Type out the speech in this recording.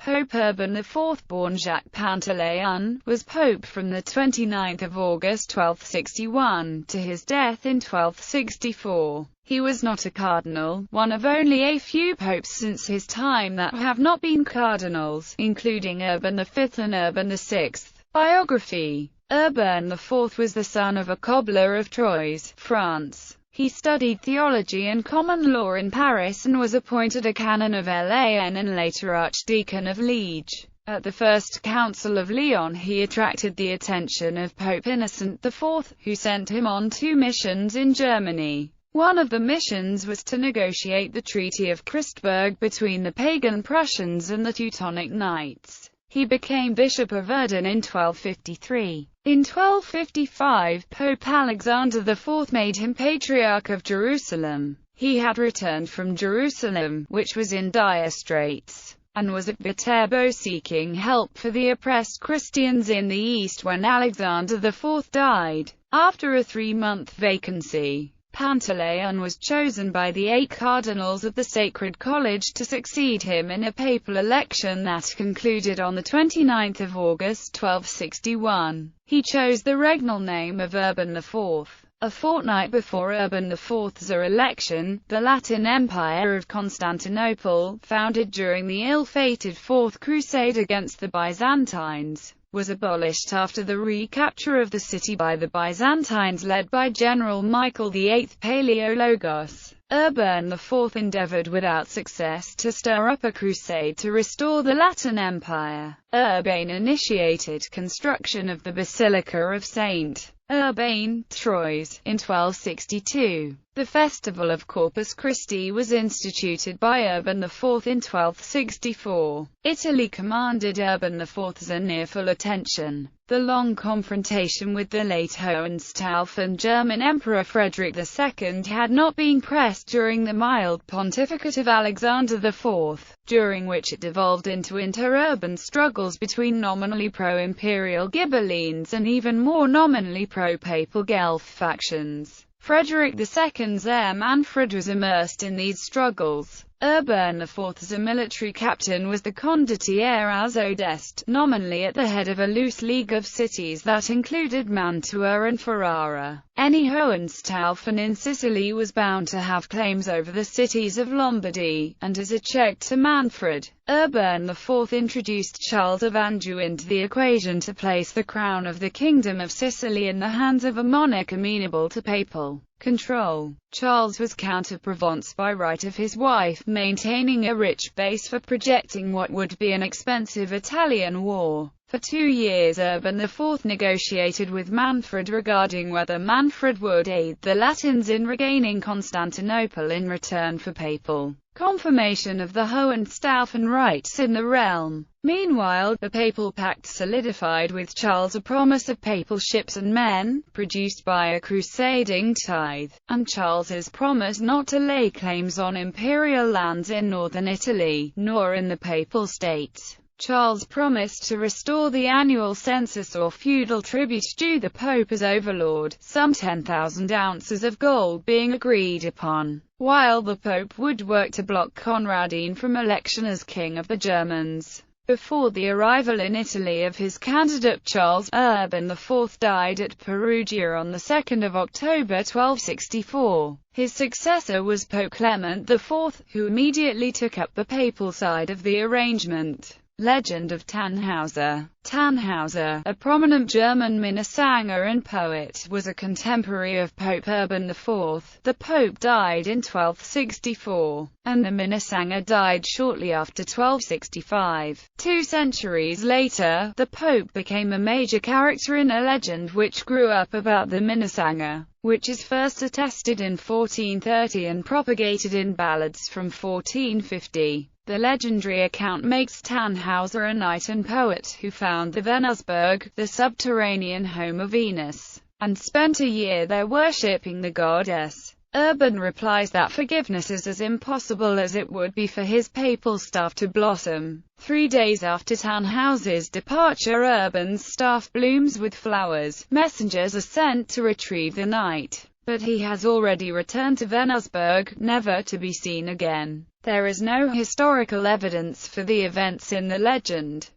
Pope Urban IV, born Jacques Pantaleon, was pope from the 29th of August 1261 to his death in 1264. He was not a cardinal, one of only a few popes since his time that have not been cardinals, including Urban V and Urban VI. Biography. Urban IV was the son of a cobbler of Troyes, France. He studied theology and common law in Paris and was appointed a canon of Lyon and later archdeacon of Liege. At the First Council of Lyon he attracted the attention of Pope Innocent IV, who sent him on 2 missions in Germany. One of the missions was to negotiate the Treaty of Christburg between the pagan Prussians and the Teutonic Knights. He became Bishop of Urden in 1253. In 1255, Pope Alexander IV made him Patriarch of Jerusalem. He had returned from Jerusalem, which was in dire straits, and was at Viterbo seeking help for the oppressed Christians in the east when Alexander IV died. After a 3-month vacancy, Pantaleon was chosen by the 8 cardinals of the Sacred College to succeed him in a papal election that concluded on the 29th of August 1261. He chose the regnal name of Urban IV. A fortnight before Urban IV's election, the Latin Empire of Constantinople, founded during the ill-fated Fourth Crusade against the Byzantines, was abolished after the recapture of the city by the Byzantines led by General Michael VIII Palaeologos. Urban IV endeavored without success to stir up a crusade to restore the Latin Empire. Urban initiated construction of the Basilica of St. Urbain, Troyes, in 1262. The festival of Corpus Christi was instituted by Urban IV in 1264. Italy commanded Urban IV's near-full attention. The long confrontation with the late Hohenstaufen German Emperor Frederick II had not been pressed during the mild pontificate of Alexander IV, during which it devolved into inter-urban struggles between nominally pro-imperial Ghibellines and even more nominally pro-papal Guelph factions. Frederick II's heir Manfred was immersed in these struggles. Urban IV as a military captain was the condottiere Aljodasch, nominally at the head of a loose league of cities that included Mantua and Ferrara. Any Hohenstaufen in Sicily was bound to have claims over the cities of Lombardy, and as a check to Manfred, Urban IV introduced Charles of Anjou into the equation to place the crown of the Kingdom of Sicily in the hands of a monarch amenable to papal control. Charles was Count of Provence by right of his wife, maintaining a rich base for projecting what would be an expensive Italian war. For 2 years Urban IV negotiated with Manfred regarding whether Manfred would aid the Latins in regaining Constantinople in return for papal confirmation of the Hohenstaufen rights in the realm. Meanwhile, the papal pact solidified with Charles a promise of papal ships and men, produced by a crusading tithe, and Charles's promise not to lay claims on imperial lands in northern Italy, nor in the papal states. Charles promised to restore the annual census or feudal tribute due the Pope as overlord, some 10,000 ounces of gold being agreed upon, while the Pope would work to block Conradin from election as King of the Germans. Before the arrival in Italy of his candidate Charles, Urban IV died at Perugia on the 2nd of October 1264. His successor was Pope Clement IV, who immediately took up the papal side of the arrangement. Legend of Tannhauser. Tannhauser, a prominent German Minnesänger and poet, was a contemporary of Pope Urban IV. The Pope died in 1264, and the Minnesänger died shortly after 1265. 2 centuries later, the Pope became a major character in a legend which grew up about the Minnesänger, which is first attested in 1430 and propagated in ballads from 1450. The legendary account makes Tannhauser a knight and poet who found the Venusberg, the subterranean home of Venus, and spent a year there worshipping the goddess. Urban replies that forgiveness is as impossible as it would be for his papal staff to blossom. 3 days after Tannhauser's departure, Urban's staff blooms with flowers. Messengers are sent to retrieve the knight. but he has already returned to Venusberg, never to be seen again. There is no historical evidence for the events in the legend.